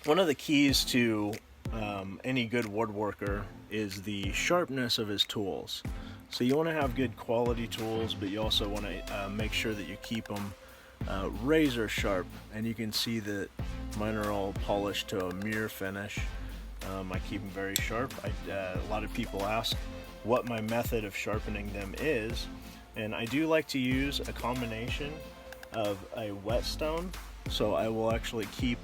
One of the keys to any good woodworker is the sharpness of his tools. So you want to have good quality tools, but you also want to make sure that you keep them razor sharp. And you can see that mine are all polished to a mirror finish. I keep them very sharp. A lot of people ask what my method of sharpening them is, and I do like to use a combination of a whetstone. So I will actually keep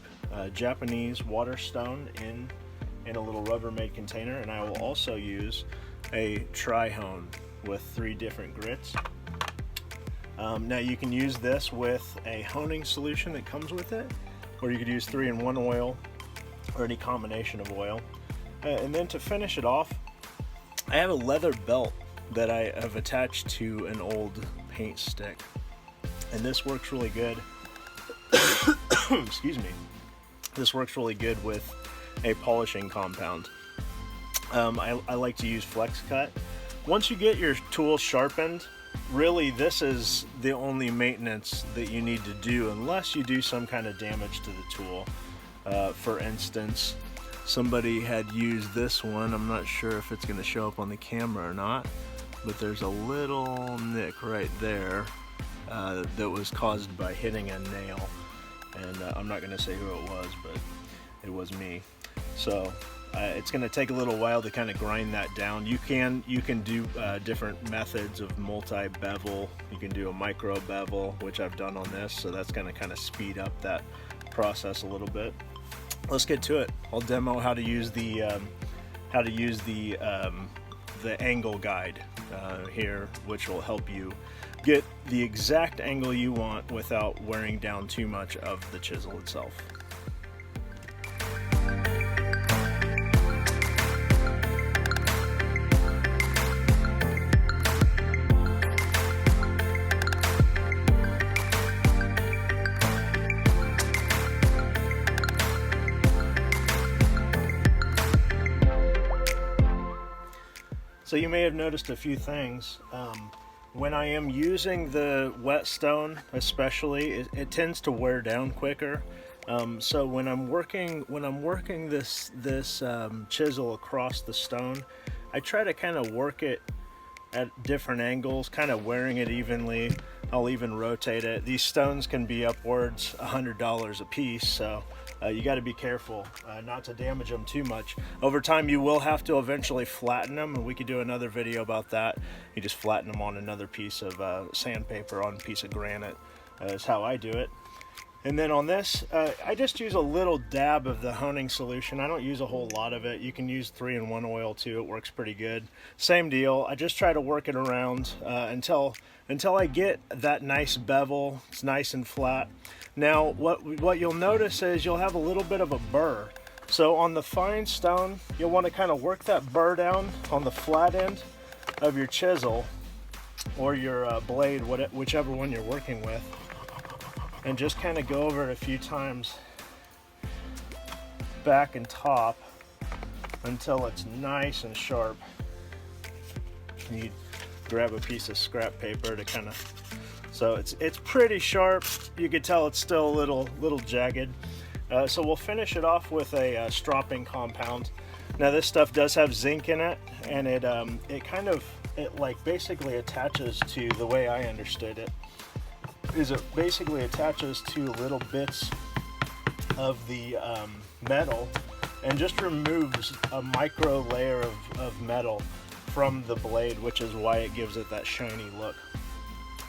Japanese water stone in a little Rubbermaid container, and I will also use a tri-hone with 3 different grits. Now you can use this with a honing solution that comes with it, or you could use 3-in-1 oil or any combination of oil. And then to finish it off, I have a leather belt that I have attached to an old paint stick, and this works really good. Excuse me. This works really good with a polishing compound. I like to use flex cut. Once you get your tool sharpened, really this is the only maintenance that you need to do unless you do some kind of damage to the tool. For instance, somebody had used this one. I'm not sure if it's going to show up on the camera or not, but there's a little nick right there that was caused by hitting a nail. And I'm not going to say who it was, but it was me. So it's going to take a little while to kind of grind that down. You can do different methods of multi-bevel. You can do a micro bevel, which I've done on this, so that's going to kind of speed up that process a little bit. Let's get to it. I'll demo how to use the angle guide here, which will help you get the exact angle you want without wearing down too much of the chisel itself. So you may have noticed a few things. When I am using the whetstone, especially, it tends to wear down quicker. So when I'm working this chisel across the stone, I try to kind of work it at different angles, kind of wearing it evenly. I'll even rotate it. These stones can be upwards $100 a piece, so you got to be careful not to damage them too much. Over time you will have to eventually flatten them, and we could do another video about that. You just flatten them on another piece of sandpaper on a piece of granite is how I do it. And then on this, I just use a little dab of the honing solution. I don't use a whole lot of it. You can use 3-in-1 oil too. It works pretty good. Same deal. I just try to work it around until I get that nice bevel. It's nice and flat. Now, what you'll notice is you'll have a little bit of a burr. So on the fine stone, you'll want to kind of work that burr down on the flat end of your chisel or your blade, whichever one you're working with. And just kind of go over it a few times back and top until it's nice and sharp. You grab a piece of scrap paper to kind of, so it's pretty sharp. You can tell it's still a little jagged. So we'll finish it off with a stropping compound. Now this stuff does have zinc in it, and it like basically attaches to, the way I understood it, is it basically attaches to little bits of the metal and just removes a micro layer of metal from the blade, which is why it gives it that shiny look.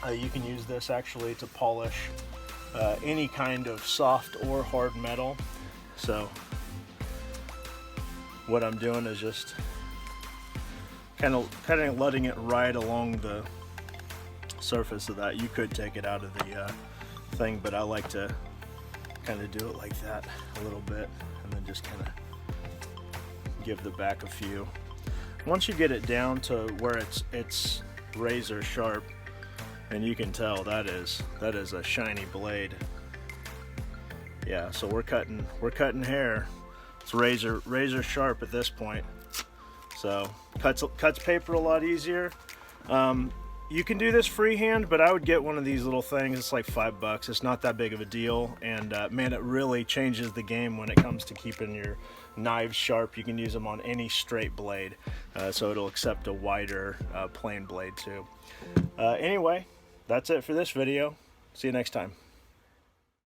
You can use this actually to polish any kind of soft or hard metal. So what I'm doing is just kind of letting it ride along the surface of that. You could take it out of the thing, but I like to kind of do it like that a little bit, and then just kind of give the back a few. Once you get it down to where it's razor sharp, and you can tell that is a shiny blade. Yeah, so we're cutting hair. It's razor sharp at this point. So cuts paper a lot easier. You can do this freehand, but I would get one of these little things. It's like $5. It's not that big of a deal, and man, it really changes the game when it comes to keeping your knives sharp. You can use them on any straight blade, so it'll accept a wider plain blade too. Anyway, that's it for this video. See you next time.